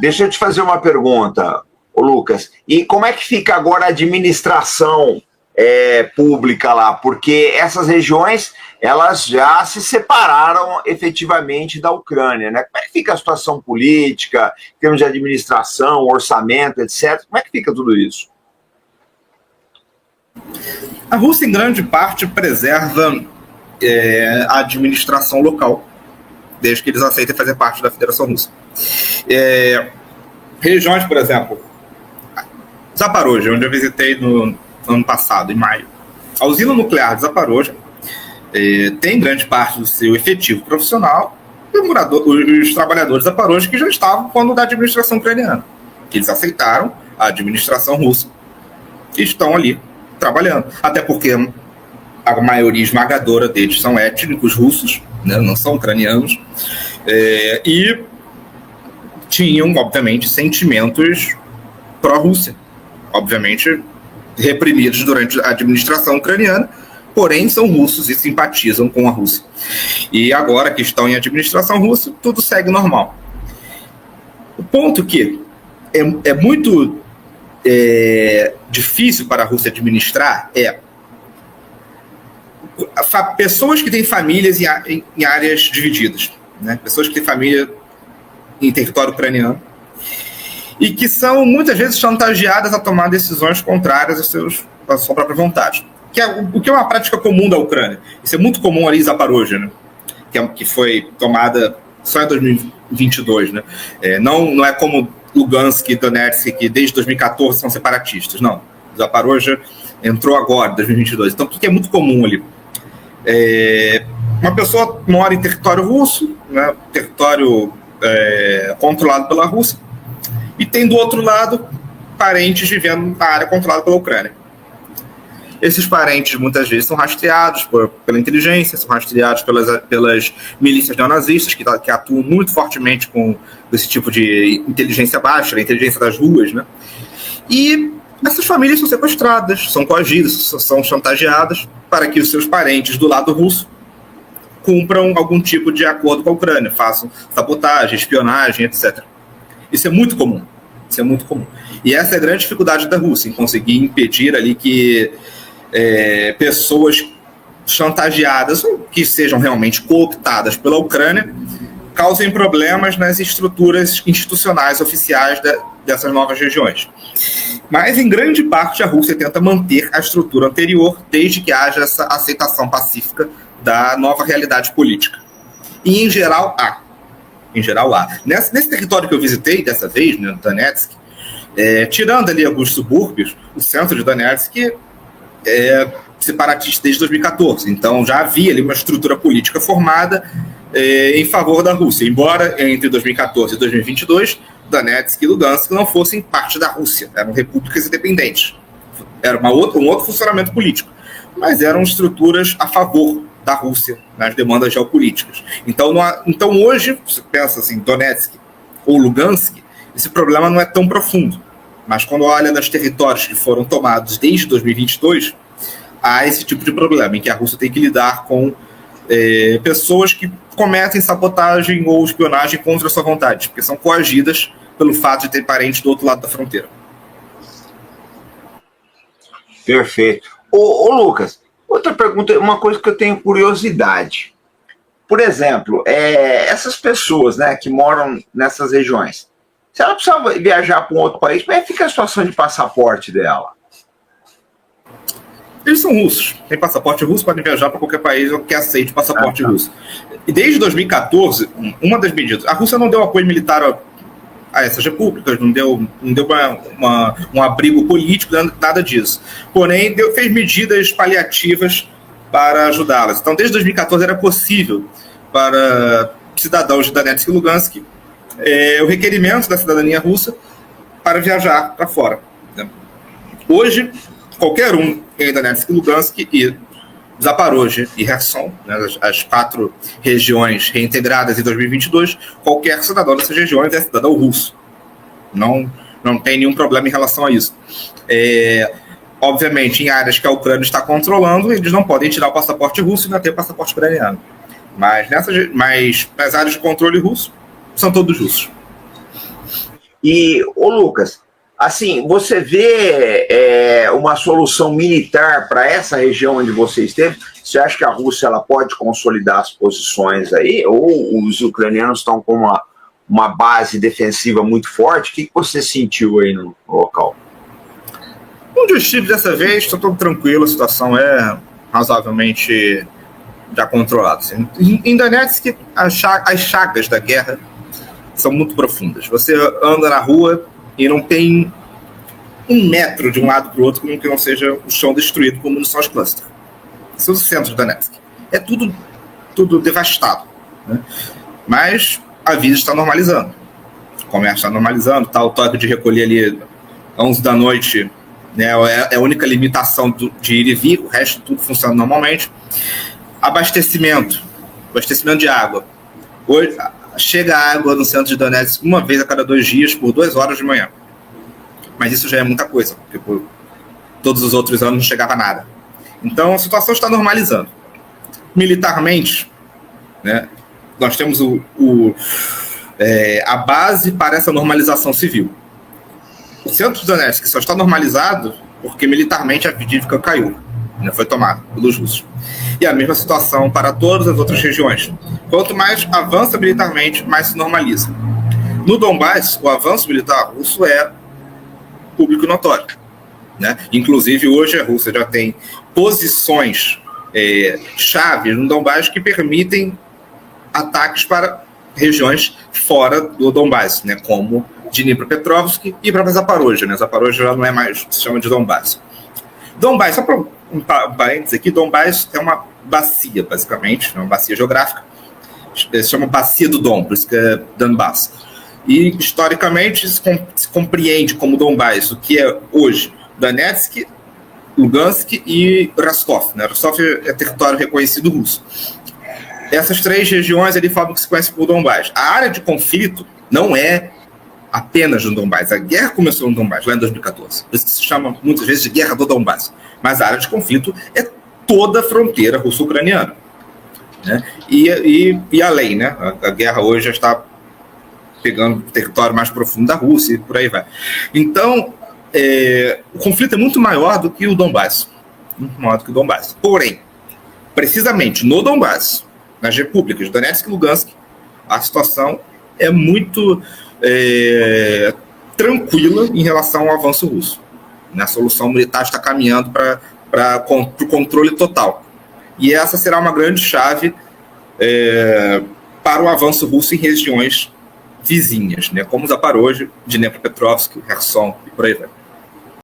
Deixa eu te fazer uma pergunta, ô Lucas. E como é que fica agora a administração pública lá? Porque essas regiões, elas já se separaram efetivamente da Ucrânia, né? Como é que fica a situação política, em termos de administração, orçamento, etc.? Como é que fica tudo isso? A Rússia, em grande parte, preserva a administração local, desde que eles aceitem fazer parte da Federação Russa. Regiões, por exemplo, Zaporozhye, onde eu visitei no ano passado, em maio. A usina nuclear de Zaporozhye tem grande parte do seu efetivo profissional os trabalhadores de Zaporozhye que já estavam quando da administração ucraniana. Eles aceitaram a administração russa e estão ali trabalhando. Até porque a maioria esmagadora deles são étnicos russos, né, não são ucranianos, e tinham, obviamente, sentimentos pró-Rússia, obviamente reprimidos durante a administração ucraniana, porém são russos e simpatizam com a Rússia. E agora que estão em administração russa, tudo segue normal. O ponto que é muito difícil para a Rússia administrar pessoas que têm famílias em áreas divididas, né? Pessoas que têm família em território ucraniano e que são muitas vezes chantageadas a tomar decisões contrárias à sua própria vontade, o que é uma prática comum da Ucrânia. Isso é muito comum ali em Zaporozhye, né? Que foi tomada só em 2022, né? Não é como Lugansk e Donetsk, que desde 2014 são separatistas, não. Zaporozhye entrou agora, em 2022. Então, o que é muito comum ali? Uma pessoa mora em território russo, né, território controlado pela Rússia, e tem do outro lado parentes vivendo na área controlada pela Ucrânia. Esses parentes muitas vezes são rastreados pela inteligência, são rastreados pelas milícias neonazistas que atuam muito fortemente com esse tipo de inteligência baixa, a inteligência das ruas, né? E essas famílias são sequestradas, são coagidas, são chantageadas para que os seus parentes do lado russo cumpram algum tipo de acordo com a Ucrânia, façam sabotagem, espionagem, etc. Isso é muito comum. E essa é a grande dificuldade da Rússia, em conseguir impedir ali que pessoas chantageadas, ou que sejam realmente cooptadas pela Ucrânia, causem problemas nas estruturas institucionais oficiais dessas novas regiões. Mas, em grande parte, a Rússia tenta manter a estrutura anterior, desde que haja essa aceitação pacífica da nova realidade política. E, em geral, há. Nesse território que eu visitei dessa vez, né, Donetsk, tirando ali alguns subúrbios, o centro de Donetsk separatista desde 2014. Então, já havia ali uma estrutura política formada em favor da Rússia. Embora entre 2014 e 2022, Donetsk e Lugansk não fossem parte da Rússia, eram repúblicas independentes. Era um outro funcionamento político, mas eram estruturas a favor da Rússia nas demandas geopolíticas. Então hoje, você pensa assim, Donetsk ou Lugansk, esse problema não é tão profundo. Mas quando olha nos territórios que foram tomados desde 2022, há esse tipo de problema, em que a Rússia tem que lidar com pessoas que cometem sabotagem ou espionagem contra a sua vontade, porque são coagidas pelo fato de ter parentes do outro lado da fronteira. Perfeito. Ô Lucas, outra pergunta, uma coisa que eu tenho curiosidade. Por exemplo, essas pessoas, né, que moram nessas regiões, se ela precisar viajar para um outro país, como é que fica a situação de passaporte dela? Eles são russos, têm passaporte russo, podem viajar para qualquer país que aceite passaporte russo. E desde 2014, uma das medidas, a Rússia não deu apoio militar a essas repúblicas, não deu um abrigo político, nada disso. Porém, fez medidas paliativas para ajudá-las. Então, desde 2014 era possível para cidadãos de Donetsk e Lugansk o requerimento da cidadania russa para viajar para fora. Hoje, qualquer um em Donetsk e Lugansk e Zaporozhye e Kherson, né, as 4 regiões reintegradas em 2022, qualquer cidadão dessas regiões é cidadão russo. Não tem nenhum problema em relação a isso. Obviamente, em áreas que a Ucrânia está controlando, eles não podem tirar o passaporte russo e não ter o passaporte ucraniano. Mas nas áreas de controle russo, são todos russos. E, ô Lucas, assim, você vê uma solução militar para essa região onde você esteve? Você acha que a Rússia ela pode consolidar as posições aí? Ou os ucranianos estão com uma base defensiva muito forte? O que você sentiu aí no local? Onde eu estive dessa vez, está tudo tranquilo, a situação é razoavelmente já controlada. Assim. Em Donetsk, as chagas da guerra são muito profundas. Você anda na rua e não tem 1 metro de um lado para o outro que não seja o chão destruído por munições cluster. São os centros de Donetsk. É tudo devastado. Né? Mas a vida está normalizando. O comércio está normalizando, tá, o toque de recolher ali às 11 da noite, né, é a única limitação de ir e vir, o resto tudo funciona normalmente. Abastecimento de água. Hoje, chega água no centro de Donetsk uma vez a cada 2 dias, por 2 horas de manhã. Mas isso já é muita coisa, porque por todos os outros anos não chegava nada. Então a situação está normalizando. Militarmente, né, nós temos a base para essa normalização civil. O centro de Donetsk só está normalizado porque militarmente a Avdiivka caiu, né, foi tomada pelos russos. E a mesma situação para todas as outras regiões. Quanto mais avança militarmente, mais se normaliza. No Donbass, o avanço militar russo é público e notório. Né? Inclusive, hoje a Rússia já tem posições chaves no Donbass que permitem ataques para regiões fora do Donbass, né? Como Dnipropetrovsk e para Zaporozhye. Né? Zaporozhye já não é mais, se chama de Donbass. Donbass, só para um parênteses aqui, Donbass é uma bacia, basicamente, uma bacia geográfica, se chama Bacia do Dom, por isso que é Donbass. E, historicamente, se compreende como Donbass o que é hoje Donetsk, Lugansk e Rostov. Né? Rostov é território reconhecido russo. Essas 3 regiões ali falam que se conhece por Donbass. A área de conflito não é apenas no Donbass. A guerra começou no Donbass, lá em 2014. Isso se chama muitas vezes de Guerra do Donbass. Mas a área de conflito é toda a fronteira russo-ucraniana. Né? E além, né? A guerra hoje já está pegando o território mais profundo da Rússia e por aí vai. Então, o conflito é muito maior do que o Donbass. Muito maior do que o Donbass. Porém, precisamente no Donbass, nas repúblicas de Donetsk e Lugansk, a situação é muito tranquila em relação ao avanço russo. A solução militar está caminhando para o controle total. E essa será uma grande chave para o avanço russo em regiões vizinhas, né, como Zaporozhye, Dnipropetrovsk, Kherson e por aí vai.